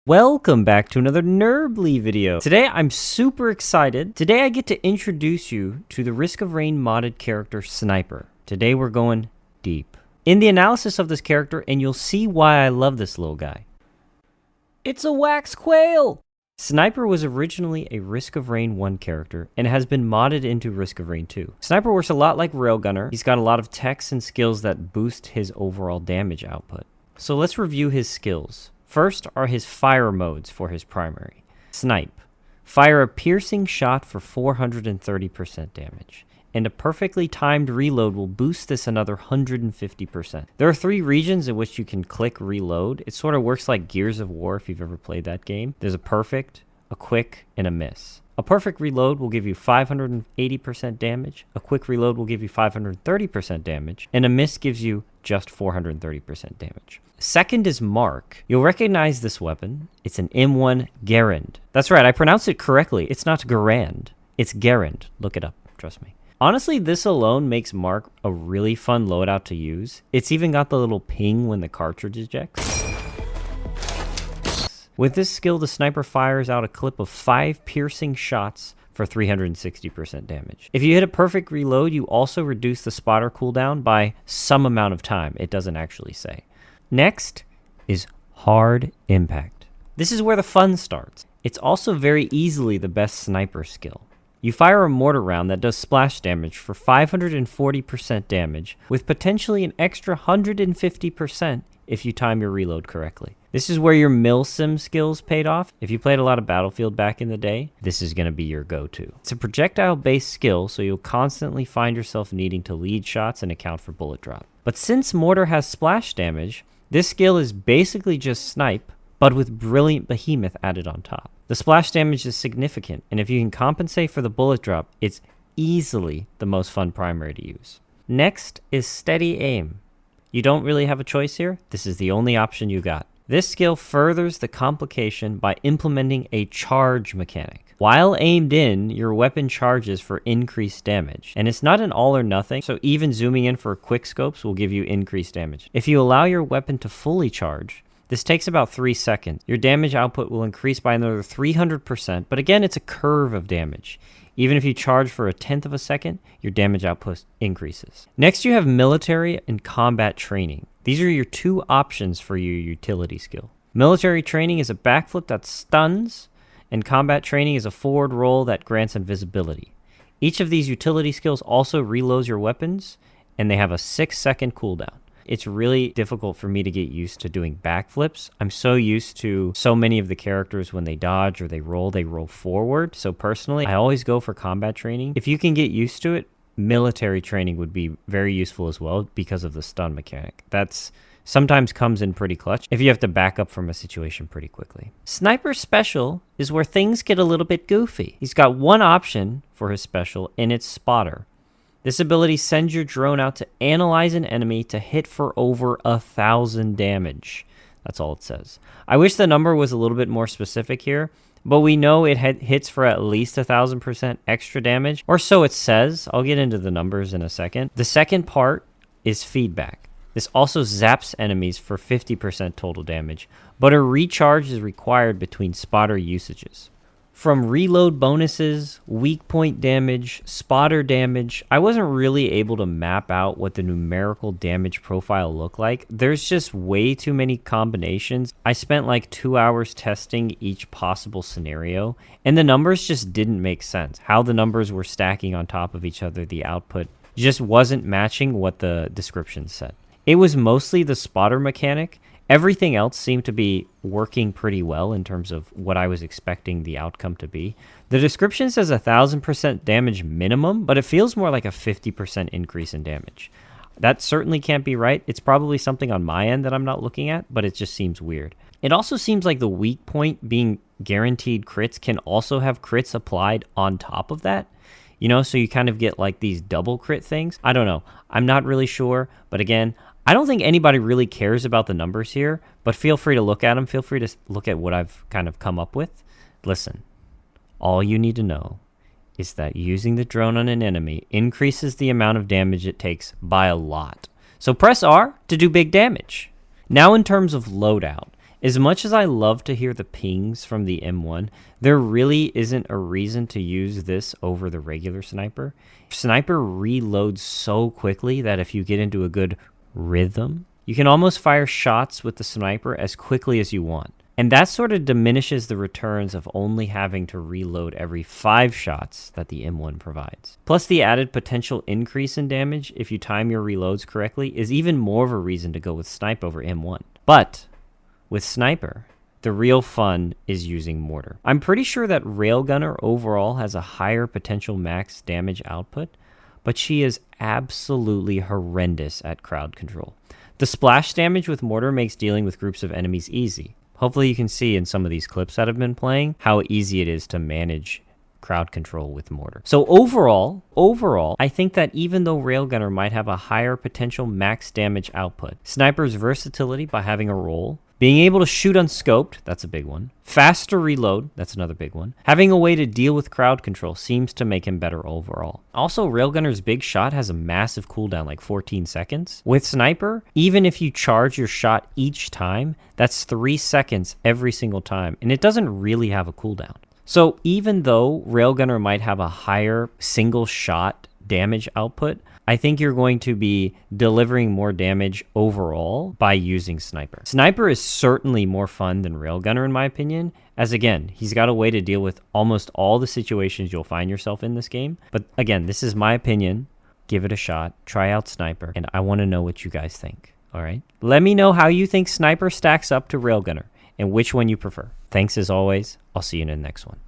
Welcome back to another Nerdly video. Today I'm super excited. Today I get to introduce you to the Risk of Rain modded character Sniper. Today we're going deep in the analysis of this character, and you'll see why I love this little guy. It's a wax quail! Sniper was originally a Risk of Rain 1 character and has been modded into Risk of Rain 2. Sniper works a lot like Railgunner. He's got a lot of techs and skills that boost his overall damage output. So let's review his skills. First are his fire modes for his primary. Snipe. Fire a piercing shot for 430% damage. And a perfectly timed reload will boost this another 150%. There are 3 regions in which you can click reload. It sort of works like Gears of War if you've ever played that game. There's a perfect, a quick, and a miss. A perfect reload will give you 580% damage, a quick reload will give you 530% damage, and a miss gives you just 430% damage. Second is Mark. You'll recognize this weapon. It's an M1 Garand. That's right, I pronounced it correctly. It's not Garand, it's Garand. Look it up, trust me. Honestly, this alone makes Mark a really fun loadout to use. It's even got the little ping when the cartridge ejects. With this skill, the sniper fires out a clip of 5 piercing shots for 360% damage. If you hit a perfect reload, you also reduce the spotter cooldown by some amount of time. It doesn't actually say. Next is Hard Impact. This is where the fun starts. It's also very easily the best sniper skill. You fire a mortar round that does splash damage for 540% damage, with potentially an extra 150% if you time your reload correctly. This is where your milsim skills paid off. If you played a lot of Battlefield back in the day, this is going to be your go-to. It's a projectile-based skill, so you'll constantly find yourself needing to lead shots and account for bullet drop. But since Mortar has splash damage, this skill is basically just snipe, but with Brilliant Behemoth added on top. The splash damage is significant, and if you can compensate for the bullet drop, it's easily the most fun primary to use. Next is Steady Aim. You don't really have a choice here. This is the only option you got. This skill furthers the complication by implementing a charge mechanic. While aimed in, your weapon charges for increased damage. And it's not an all or nothing, so even zooming in for quick scopes will give you increased damage. If you allow your weapon to fully charge, this takes about 3 seconds. Your damage output will increase by another 300%, but again, it's a curve of damage. Even if you charge for 1/10 of a second, your damage output increases. Next, you have military and combat training. These are your 2 options for your utility skill. Military training is a backflip that stuns, and combat training is a forward roll that grants invisibility. Each of these utility skills also reloads your weapons, and they have a 6-second cooldown. It's really difficult for me to get used to doing backflips. I'm so used to so many of the characters when they dodge or they roll forward. So personally, I always go for combat training. If you can get used to it, military training would be very useful as well because of the stun mechanic. That's sometimes comes in pretty clutch if you have to back up from a situation pretty quickly. Sniper Special is where things get a little bit goofy. He's got one option for his special, and it's Spotter. This ability sends your drone out to analyze an enemy to hit for over 1,000 damage. That's all it says. I wish the number was a little bit more specific here, but we know it hits for at least 1,000% extra damage, or so it says. I'll get into the numbers in a second. The second part is Feedback. This also zaps enemies for 50% total damage, but a recharge is required between spotter usages. From reload bonuses, weak point damage, spotter damage, I wasn't really able to map out what the numerical damage profile looked like. There's just way too many combinations. I spent like 2 hours testing each possible scenario, and the numbers just didn't make sense. How the numbers were stacking on top of each other, the output just wasn't matching what the description said. It was mostly the spotter mechanic. Everything else seemed to be working pretty well in terms of what I was expecting the outcome to be. The description says 1,000% damage minimum, but it feels more like a 50% increase in damage. That certainly can't be right. It's probably something on my end that I'm not looking at, but it just seems weird. It also seems like the weak point being guaranteed crits can also have crits applied on top of that. You know, so you kind of get like these double crit things. I don't know. I'm not really sure, but again, I don't think anybody really cares about the numbers here, but feel free to look at them. Feel free to look at what I've kind of come up with. Listen, all you need to know is that using the drone on an enemy increases the amount of damage it takes by a lot. So press R to do big damage. Now in terms of loadout, As much as I love to hear the pings from the M1, there really isn't a reason to use this over the regular sniper. Sniper reloads so quickly that if you get into a good rhythm, you can almost fire shots with the sniper as quickly as you want. And that sort of diminishes the returns of only having to reload every 5 shots that the M1 provides. Plus, the added potential increase in damage if you time your reloads correctly is even more of a reason to go with Snipe over M1. But with Sniper, the real fun is using Mortar. I'm pretty sure that Railgunner overall has a higher potential max damage output, but she is absolutely horrendous at crowd control. The splash damage with Mortar makes dealing with groups of enemies easy. Hopefully you can see in some of these clips that I've been playing how easy it is to manage crowd control with Mortar. So overall, I think that even though Railgunner might have a higher potential max damage output, Sniper's versatility by having a role, being able to shoot unscoped, that's a big one. Faster reload, that's another big one. Having a way to deal with crowd control seems to make him better overall. Also, Railgunner's big shot has a massive cooldown, like 14 seconds. With Sniper, even if you charge your shot each time, that's 3 seconds every single time, and it doesn't really have a cooldown. So even though Railgunner might have a higher single shot damage output, I think you're going to be delivering more damage overall by using Sniper. Sniper is certainly more fun than Railgunner in my opinion, as again, he's got a way to deal with almost all the situations you'll find yourself in this game. But again, this is my opinion. Give it a shot, try out Sniper, and I want to know what you guys think, all right? Let me know how you think Sniper stacks up to Railgunner and which one you prefer. Thanks as always. I'll see you in the next one.